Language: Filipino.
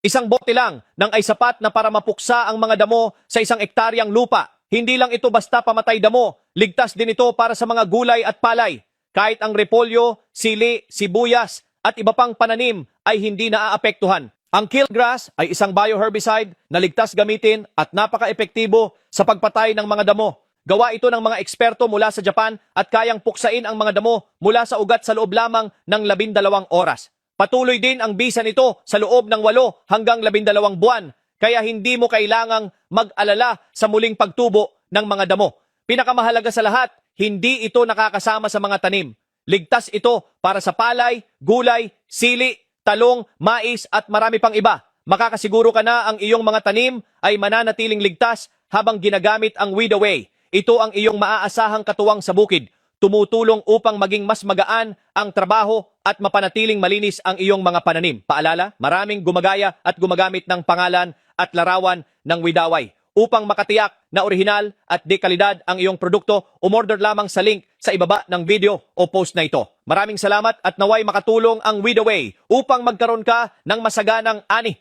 Isang bote lang nang ay sapat na para mapuksa ang mga damo sa isang ektaryang lupa. Hindi lang ito basta pamatay damo, ligtas din ito para sa mga gulay at palay. Kahit ang repolyo, sili, sibuyas at iba pang pananim ay hindi naaapektuhan. Ang killgrass ay isang bioherbicide na ligtas gamitin at napaka-epektibo sa pagpatay ng mga damo. Gawa ito ng mga eksperto mula sa Japan at kayang puksain ang mga damo mula sa ugat sa loob lamang ng 12 oras. Patuloy din ang bisa nito sa loob ng 8 hanggang 12 buwan, kaya hindi mo kailangang mag-alala sa muling pagtubo ng mga damo. Pinakamahalaga sa lahat, hindi ito nakakasama sa mga tanim. Ligtas ito para sa palay, gulay, sili, talong, mais at marami pang iba. Makakasiguro ka na ang iyong mga tanim ay mananatiling ligtas habang ginagamit ang Weedaway. Ito ang iyong maaasahang katuwang sa bukid. Tumutulong upang maging mas magaan ang trabaho at mapanatiling malinis ang iyong mga pananim. Paalala, maraming gumagaya at gumagamit ng pangalan at larawan ng Weedaway. Upang makatiyak na orihinal at dekalidad ang iyong produkto, umorder lamang sa link sa ibaba ng video o post na ito. Maraming salamat at naway makatulong ang Weedaway upang magkaroon ka ng masaganang ani.